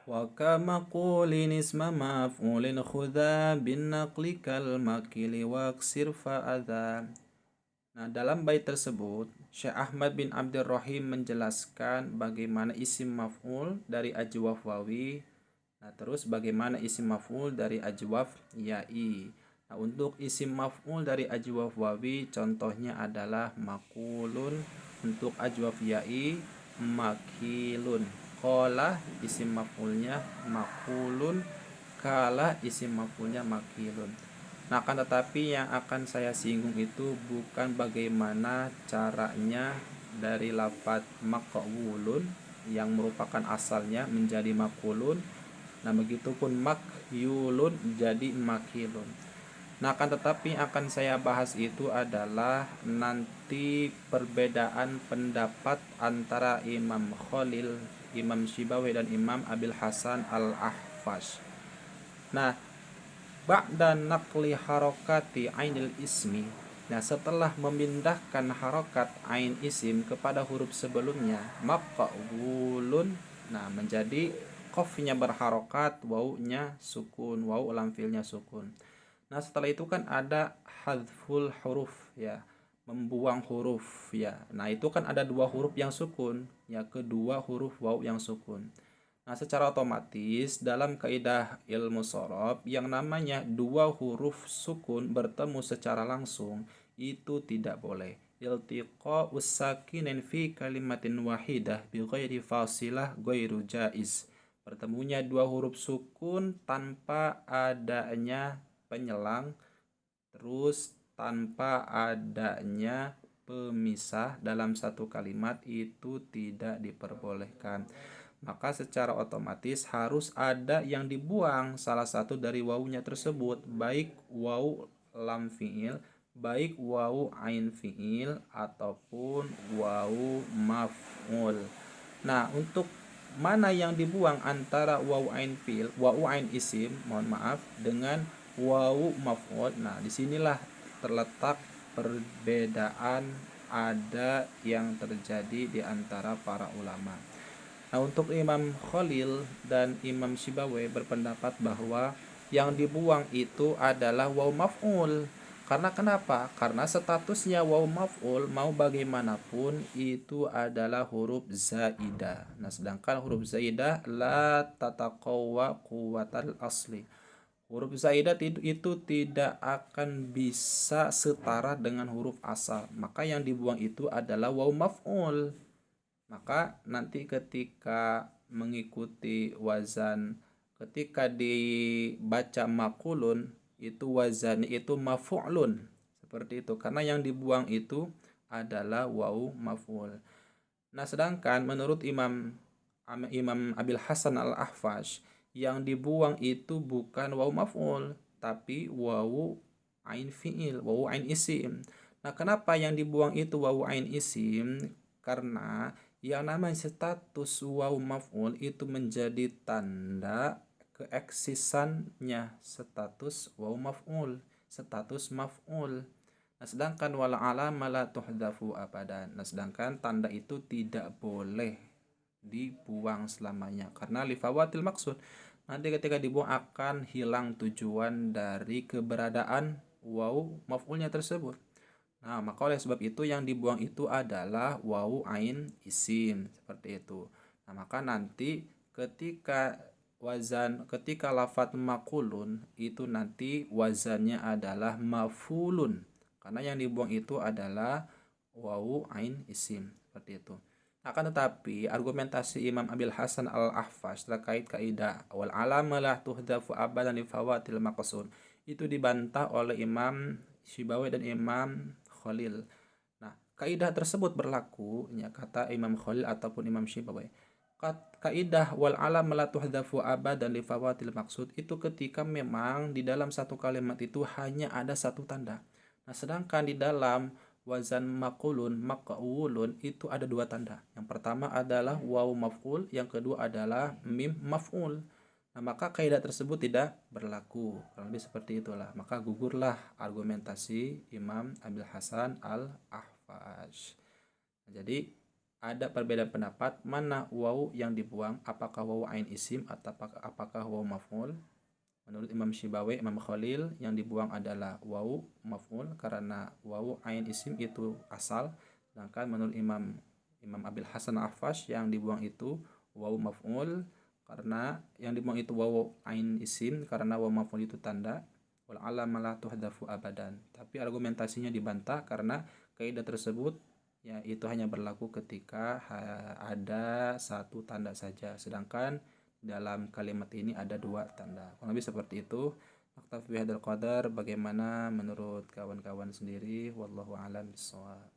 وكمقول اسم مفعول خذا بالنقل كالمكيل واكسر فأذا. Nah, dalam bait tersebut, Syekh Ahmad bin Abdurrahim menjelaskan bagaimana isim maf'ul dari ajwaf wawi. Nah, terus bagaimana isim maf'ul dari ajwaf ya'i. Nah, untuk isim maf'ul dari ajwaf wawi contohnya adalah makulun, untuk ajwaf ya'i makilun. Qala isim maf'ulnya makulun, kala isim maf'ulnya makilun. Nah, akan tetapi yang akan saya singgung itu bukan bagaimana caranya dari lafadz maqwulun yang merupakan asalnya menjadi makulun. Nah, begitupun makyulun jadi makilun. Nah, akan tetapi yang akan saya bahas itu adalah nanti perbedaan pendapat antara Imam Khalil, Imam Syibawi dan Imam Abil Hasan Al-Ahfash. Nah, ba'da naqli harokati ainil ismi. Nah, setelah memindahkan harokat ain isim kepada huruf sebelumnya, maqwulun. Nah, menjadi qafnya berharokat, wawunya sukun, wawu lam fi'ilnya sukun. Nah, setelah itu kan ada hadful huruf ya, membuang huruf ya. Nah, itu kan ada dua huruf yang sukun, ya kedua huruf wawu yang sukun. Nah, secara otomatis dalam kaidah ilmu shorof yang namanya dua huruf sukun bertemu secara langsung itu tidak boleh. Iltiqa'us sakinin fi kalimatin wahidah bi ghairi fasilah ghairu jaiz. Bertemunya dua huruf sukun tanpa adanya penyelang, terus tanpa adanya pemisah dalam satu kalimat itu tidak diperbolehkan. Maka secara otomatis harus ada yang dibuang salah satu dari wawunya tersebut, baik wawu lam fi'il, baik wawu ain fi'il ataupun wawu maf'ul. Nah, untuk mana yang dibuang antara wawu ain fi'il, wawu ain isim, mohon maaf, dengan wawu maf'ul. Nah, disinilah terletak perbedaan ada yang terjadi di antara para ulama. Nah, untuk Imam Khalil dan Imam Syibawi berpendapat bahwa yang dibuang itu adalah waw maf'ul. Karena kenapa? Karena statusnya waw maf'ul mau bagaimanapun itu adalah huruf zaidah. Nah, sedangkan huruf zaidah la tataqawwa quwwatal asli. Huruf zaidah itu tidak akan bisa setara dengan huruf asal. Maka yang dibuang itu adalah waw maf'ul. Maka nanti ketika mengikuti wazan, ketika dibaca makulun itu wazan itu mafu'lun, seperti itu, karena yang dibuang itu adalah wawu maf'ul. Nah, sedangkan menurut Imam Abil Hasan Al-Ahfash yang dibuang itu bukan wawu maf'ul tapi wawu ain fi'il, wawu ain isim. Nah, kenapa yang dibuang itu wawu ain isim? Karena yang namanya status wawu maf'ul itu menjadi tanda keeksisannya status wawu maf'ul, status maf'ul. Nah, sedangkan wal alama la tuhdhafu abadan. Nah, sedangkan tanda itu tidak boleh dibuang selamanya karena lifawatil maksud. Nanti ketika dibuang akan hilang tujuan dari keberadaan wawu maf'ulnya tersebut. Nah, maka oleh sebab itu yang dibuang itu adalah wawu ain isim, seperti itu. Nah, maka nanti ketika lafadz makulun itu nanti wazannya adalah mafulun. Karena yang dibuang itu adalah wawu ain isim, seperti itu. Akan tetapi argumentasi Imam Abil Hasan Al-Ahfash terkait kaidah wal alama la tuhdafu abadan li fawatil maqsud itu dibantah oleh Imam Syibawi dan Imam Khalil. Nah, kaidah tersebut berlaku, ya, kata Imam Khalil ataupun Imam Syibawi. Kaidah wal alam la tuhdafu abadan li fawatil maksud itu ketika memang di dalam satu kalimat itu hanya ada satu tanda. Nah, sedangkan di dalam wazan makulun, maqwulun itu ada dua tanda. Yang pertama adalah waw maf'ul, yang kedua adalah mim maf'ul. Nah, maka kaidah tersebut tidak berlaku. Kurang lebih seperti itulah. Maka gugurlah argumentasi Imam Abil Hasan Al-Ahfash. Nah, jadi ada perbedaan pendapat mana wawu yang dibuang, apakah wawu ain isim atau apakah wawu maf'ul. Menurut Imam Syibawi, Imam Khalil, yang dibuang adalah wawu maf'ul karena wawu ain isim itu asal. Sedangkan menurut Imam Abil Hasan Al-Ahfash, yang dibuang itu wawu maf'ul karena yang dibuang itu wawu ain isim karena wawu maf'ul itu tanda. Wal alam la tuhdafu abadan. Tapi argumentasinya dibantah karena kaidah tersebut ya itu hanya berlaku ketika ada satu tanda saja, sedangkan dalam kalimat ini ada dua tanda. Kurang lebih seperti itu. Naktafi bihadzal qadar. Bagaimana menurut kawan-kawan sendiri? Wallahu a'lam bishawab.